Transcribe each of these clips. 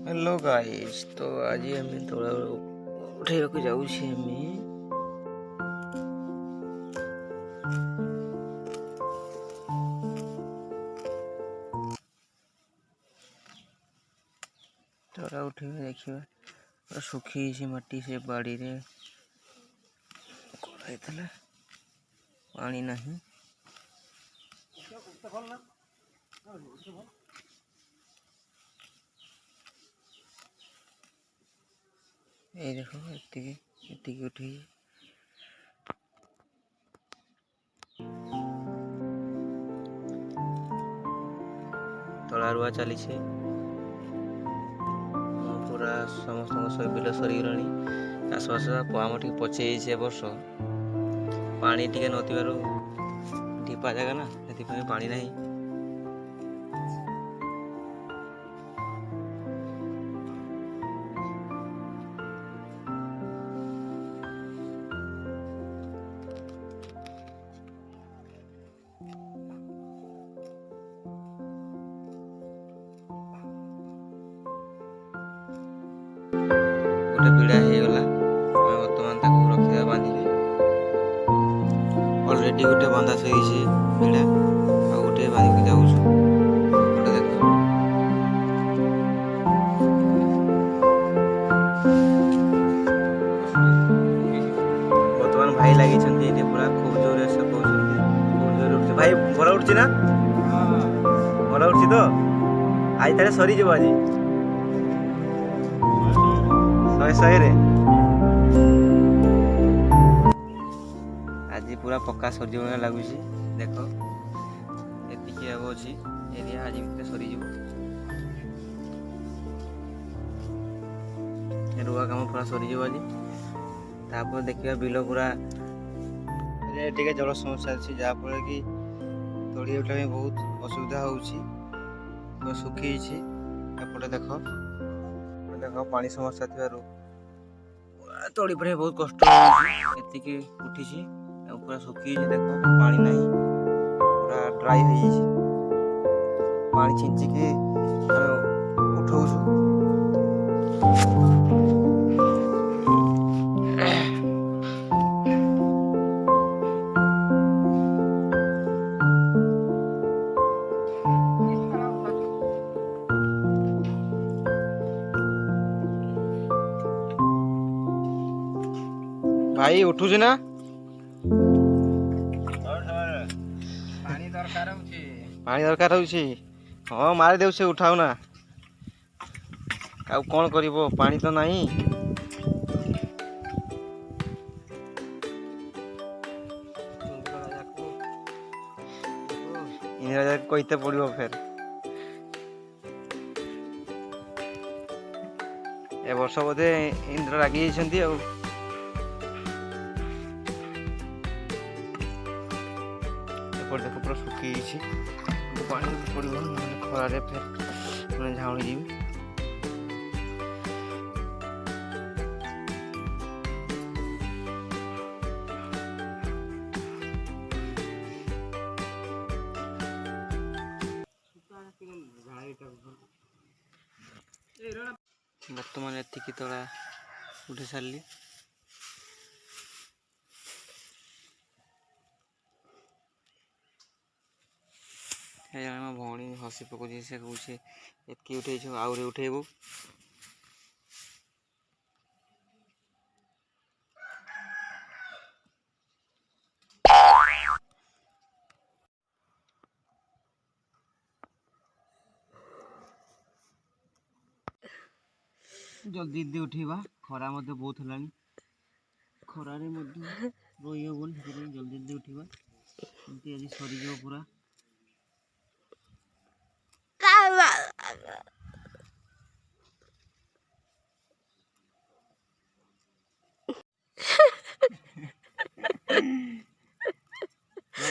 Hello guys, तो आज हम थोड़ा उठेबा जाऊँ थोड़ा उठे देखा पूरा सुखी माटी से बाड़ी रे कराइला पानी नहीं ये देखो एतिकी उठी तला रुआ चली पूरा समस्त बिल सरीगला चाष बास आम टे पचे वर्ष पानी टे नथिबारु ढीपा जगह ना से पानी नहीं गोटे पीड़ा होगला बर्तमान रखा बांधिकी अलरेडी गोटे बंधा सही पीड़ा आ गोटे बांधिकी जाऊँ देख बर्तमान भाई लगी पूरा खूब जोर से खूब जोर उठ भाई भल उठी ना भल उठी तो आज ताले सरी आज शहे आज पूरा पक्का सरी लगुच देख ये अच्छी एरिया आज सरी रुआ काम पूरा सरी आज तापर देखिए बिल पूरा टे जल समस्या अच्छी जहाँफल कि तड़ी उठा बहुत असुविधा हो सुखी एपटे देख देख पानी समस्या थी तड़ी पर बहुत कष्ट होती उठी पूरा सुखी देख पानी नहीं पूरा ड्राई हो पानी छिंचिकी उठौ भाई उठू ना पानी दरकार हाँ मारी दे से उठाऊ ना कौन कर पानी तो नहीं कहते पड़ो फिर ए वर्ष बोधे इंद्र रागी देख पूरा सुखी पानी पड़ो खरारे फिर झाऊँ जी बर्तमान एतिकी तला उठे सारे मो भौणी हसी पकाउे से कहे एतकी उठे आउे उठेबू जल्दी जल्दी उठेबा खरा बहुत है खरार रही हेबन जल्दी जल्दी उठेबा आज सरीज पूरा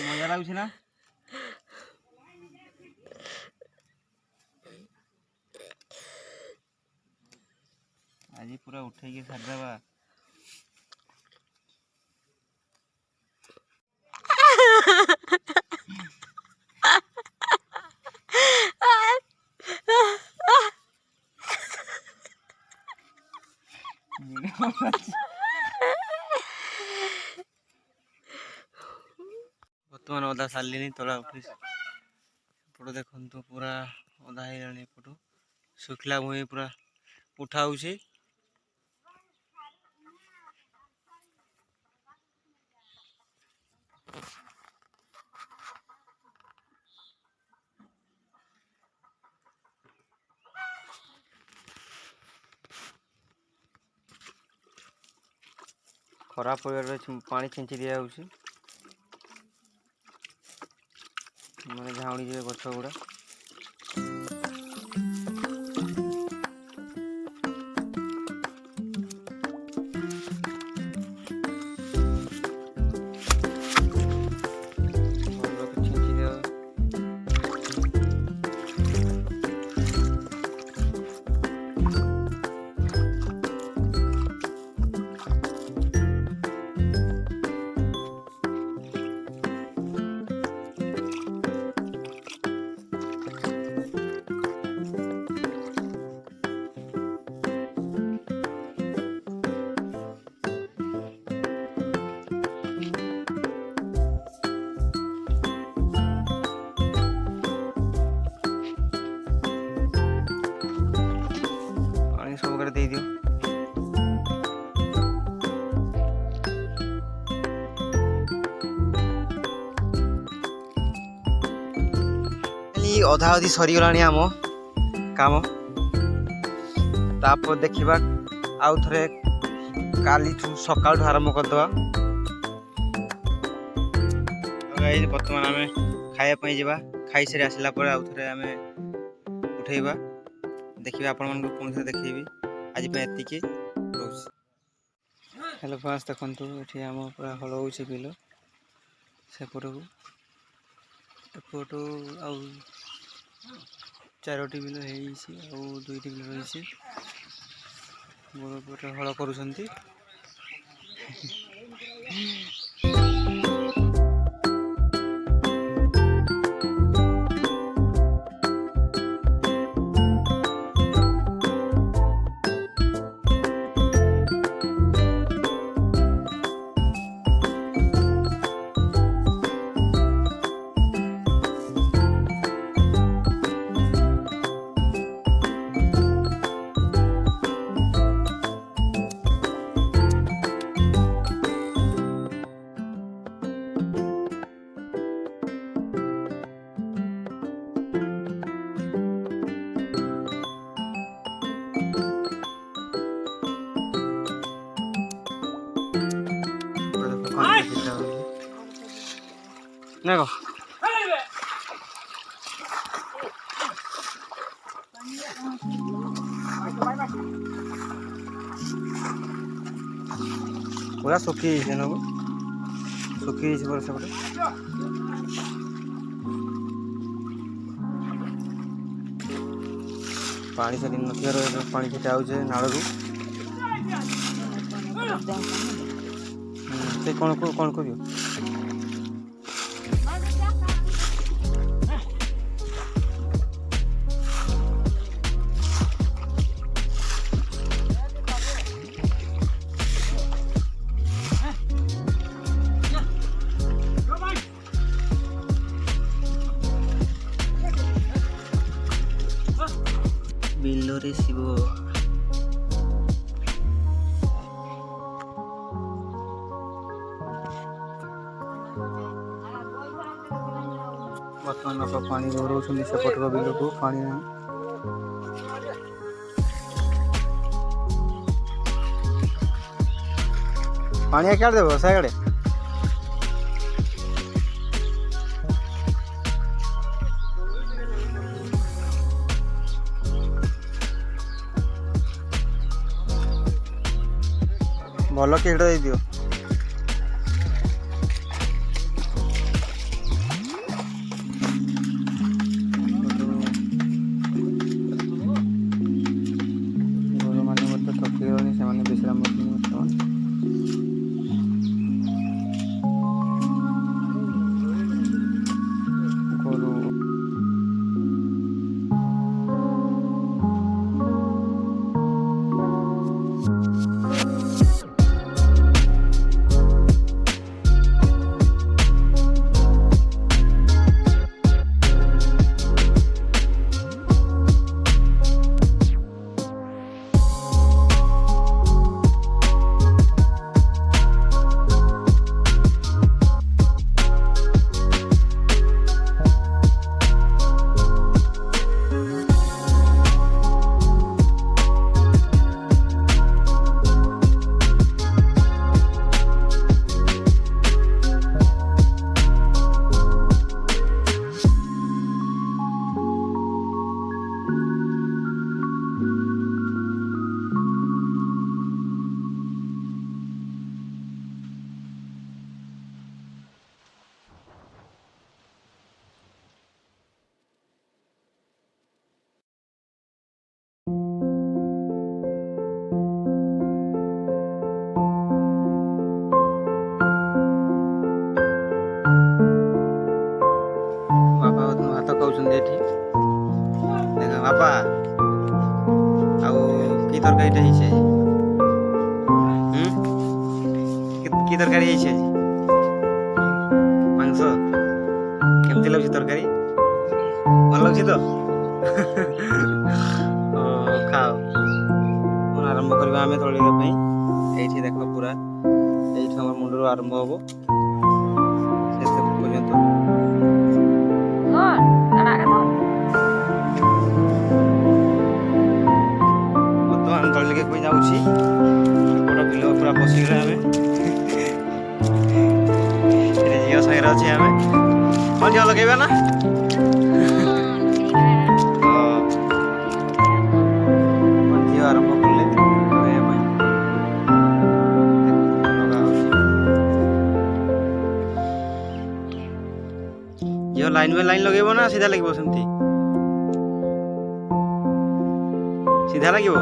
मजा लगुच ना आज पूरा उठे सारदेवा बर्तमान अदा सारे तला उठ देखु पूरा अदा होपटू शुखला भूमि पूरा उठा हो खराब पड़े पानी छिंची दिया मैंने झाउणी जाए गछ गुड़ा सब कर दे दियो अधा अधी सरीगला आम काम तापर देखा आउ थे काली सका आरंभ करदे बर्तमान आम खायापी जा खाई सारी आसला आउ थे आम उठेबा देखिए आपण मन को पुणी थे देखी आज एति रोज हेलो फास्ट देखु ये आम पूरा हल हो बिल सेपट को एपट आउ चारोटी बिल हो दुईटी बिल रही बड़पटे हल कर देखो पूरा सुखी सुखी सेपटे पानी सारी नथियार पानी छटा हो नालू से कौन कर बिलोरे शिव बर्तमान लोक पानी भरौं सेपटर बिल को पानी ना पानी क्या देव साइड भल कि दे दियो ବାବା ଆଉ କି ତରକାରୀଟା ହେଇଛି ଆଜି? କି ତରକାରୀ ହେଇଛି ଆଜି? ମାଂସ। କେମିତି ଲାଗୁଛି ତରକାରୀ? ଭଲ ଲାଗୁଛି ତ? ଖାଅ। ଆରମ୍ଭ କରିବା ଆମେ ତଳିବା ପାଇଁ। ଏଇଠି ଦେଖ ପୁରା ଏଇଠି ଆମର ମୁଣ୍ଡରୁ ଆରମ୍ଭ ହବ ଶେଷ ପର୍ଯ୍ୟନ୍ତ। ବର୍ତ୍ତମାନ ତଳିକେ ପାଇଁ ଯାଉଛି। ଏପଟ ବିଲ ପୁରା ପଶିଗଲେ ଆମେ। ଝିଅ ସାଙ୍ଗରେ ଅଛି ଆମେ। ହଁ ଝିଅ ଲଗେଇବା ନା? ଝିଅ ଆରମ୍ଭ କଲେ ଲଗେଇବା ପାଇଁ। ଲଗା ହଉଛି। ଝିଅ ଲାଇନ ବାଇ ଲାଇନ ଲଗେଇବ ନା ସିଧା ଲାଗିବ? ସେମିତି ସିଧା ଲାଗିବ।